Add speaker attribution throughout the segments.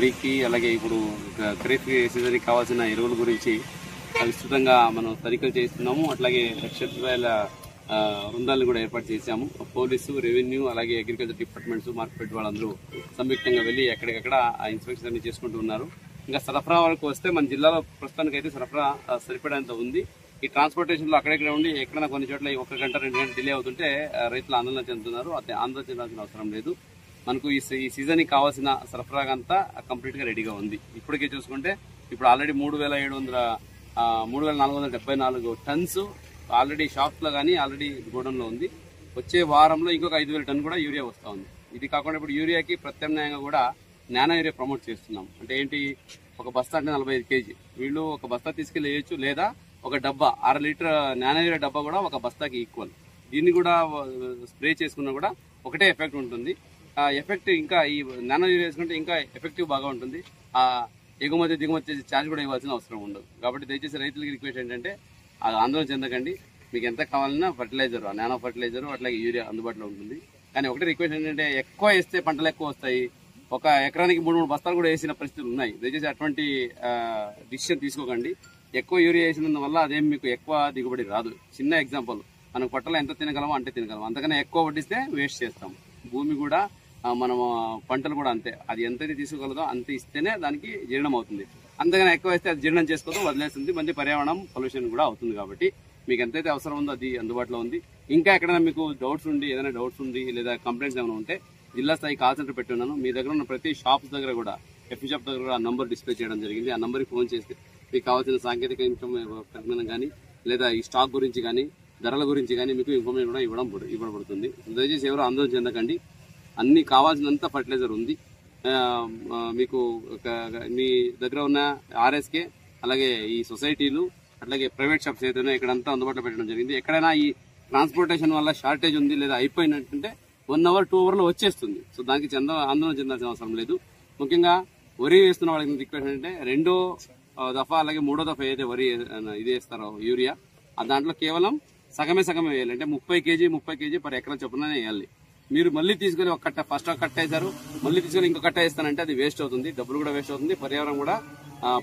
Speaker 1: రబీకి అలాగే ఇప్పుడు ఖరీఫ్ సీజన్కి కావాల్సిన ఎరువుల గురించి విస్తృతంగా మనం తనిఖీలు చేస్తున్నాము. అట్లాగే నక్షత్రాల బృందాలను కూడా ఏర్పాటు చేశాము. పోలీసు, రెవెన్యూ, అలాగే అగ్రికల్చర్ డిపార్ట్మెంట్స్, మార్కెట్ వాళ్ళందరూ సంయుక్తంగా వెళ్లి ఎక్కడికక్కడ ఆ ఇన్స్పెక్షన్ అన్ని చేసుకుంటూ ఉన్నారు. ఇంకా సరఫరా వరకు వస్తే మన జిల్లాలో ప్రస్తుతానికైతే సరఫరా సరిపడేంత ఉంది. ఈ ట్రాన్స్పోర్టేషన్ లో అక్కడెక్కడ ఉండి ఎక్కడైనా కొన్ని చోట్ల 1 గంట 2 గంటలు డిలే అవుతుంటే రైతులు ఆందోళన చెందుతున్నారు. అదే ఆందోళన చెందాల్సిన అవసరం లేదు. మనకు ఈ సీజన్ కి కావాల్సిన సరఫరా అంతా కంప్లీట్ గా రెడీగా ఉంది. ఇప్పటికే చూసుకుంటే ఇప్పుడు ఆల్రెడీ 3,474 టన్స్ ఆల్రెడీ షాప్స్ లో కానీ ఆల్రెడీ గోడౌన్ లో ఉంది. వచ్చే వారంలో ఇంకొక 5,000 టన్ కూడా యూరియా వస్తా ఉంది. ఇది కాకుండా ఇప్పుడు యూరియాకి ప్రత్యామ్నాయంగా కూడా నానో యూరియా ప్రమోట్ చేస్తున్నాం. అంటే ఏంటి, ఒక బస్తా అంటే 45 కేజీ, వీళ్ళు ఒక బస్తా తీసుకెళ్లి వేయచ్చు, లేదా ఒక డబ్బా 6 లీటర్ నానో యూరియా డబ్బా కూడా ఒక బస్తాకి ఈక్వల్. దీన్ని కూడా స్ప్రే చేసుకున్నా కూడా ఒకటే ఎఫెక్ట్ ఉంటుంది. ఆ ఎఫెక్ట్ ఇంకా ఈ నానో యూరియా వేసుకుంటే ఇంకా ఎఫెక్టివ్ బాగా ఉంటుంది. ఆ ఎగుమతి దిగుమతి చేసి ఛార్జ్ కూడా ఇవ్వాల్సిన అవసరం ఉండదు. కాబట్టి దయచేసి రైతులకి రిక్వెస్ట్ ఏంటంటే ఆందోళన చెందకండి. మీకు ఎంత కావాలన్నా ఫర్టిలైజర్, నానో ఫర్టిలైజర్, అట్లాగే యూరియా అందుబాటులో ఉంటుంది. కానీ ఒకటి రిక్వెస్ట్ ఏంటంటే ఎక్కువ వేస్తే పంటలు ఎక్కువ వస్తాయి. ఒక ఎకరానికి 3 బస్తాలు కూడా వేసిన పరిస్థితులు ఉన్నాయి. దయచేసి అటువంటి డిసిషన్ తీసుకోకండి. ఎక్కువ యూరియా వేసినందు వల్ల అదేం మీకు ఎక్కువ దిగుబడి రాదు. చిన్న ఎగ్జాంపుల్, మనం పొట్టలో ఎంత తినగలమో అంటే తినగలం, అంతకన్నా ఎక్కువ వడ్డిస్తే వేస్ట్ చేస్తాం. భూమి కూడా మనము పంటలు కూడా అంతే, అది ఎంతైతే తీసుకోగలదో అంత ఇస్తేనే దానికి జీర్ణం అవుతుంది. అంతకన్నా ఎక్కువ వేస్తే అది జీర్ణం చేసుకోదు, వదిలేస్తుంది, మళ్ళీ పర్యావరణం పొల్యూషన్ కూడా అవుతుంది. కాబట్టి మీకు ఎంతైతే అవసరం ఉందో అది అందుబాటులో ఉంది. ఇంకా ఎక్కడైనా మీకు డౌట్స్ ఉండి, ఏదైనా డౌట్స్ ఉంది లేదా కంప్లైంట్స్ ఏమైనా ఉంటే జిల్లా స్థాయి కాల్ సెంటర్ పెట్టి ఉన్నాను. మీ దగ్గర ఉన్న ప్రతి షాప్స్ దగ్గర కూడా, ఎఫ్ఈ షాప్ దగ్గర కూడా ఆ నంబర్ డిస్ప్లే చేయడం జరిగింది. ఆ నంబర్కి ఫోన్ చేస్తే మీకు కావాల్సిన సాంకేతిక పరిజ్ఞానం కానీ, లేదా ఈ స్టాక్ గురించి కానీ, ధరల గురించి కానీ మీకు ఇన్ఫర్మేషన్ కూడా ఇవ్వబడుతుంది. దయచేసి ఎవరు ఆందోళన చెందకండి. అన్ని కావాల్సినంత ఫర్టిలైజర్ ఉంది. మీకు మీ దగ్గర ఉన్న ఆర్ఎస్కే, అలాగే ఈ సొసైటీలు, అట్లాగే ప్రైవేట్ షాప్స్ ఏదైనా ఇక్కడంతా అందుబాటులో పెట్టడం జరిగింది. ఎక్కడైనా ఈ ట్రాన్స్పోర్టేషన్ వల్ల షార్టేజ్ ఉంది లేదా అయిపోయినట్టుంటే 1 అవర్ 2 అవర్లో వచ్చేస్తుంది. సో దానికి ఆందోళన చెందాల్సిన అవసరం లేదు. ముఖ్యంగా వరి వేస్తున్న వాళ్ళకి రిక్వెస్ట్ అంటే 2వ దఫా అలాగే 3వ దఫా ఏదైతే వరి ఇది వేస్తారో యూరియా, దాంట్లో కేవలం సగమే వేయాలి. అంటే 30 కేజీ పర్ ఎకరా చొప్పున వేయాలి. మీరు మళ్ళీ తీసుకుని ఒక కట్ట, ఫస్ట్ ఒక కట్ట వేశారు, మళ్ళీ తీసుకుని ఇంకో కట్ట వేస్తానంటే అది వేస్ట్ అవుతుంది, డబ్బులు కూడా వేస్ట్ అవుతుంది, పర్యావరణం కూడా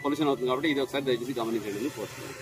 Speaker 1: పొల్యూషన్ అవుతుంది. కాబట్టి ఇది ఒకసారి దయచేసి గమనించండి కోరుతున్నాను.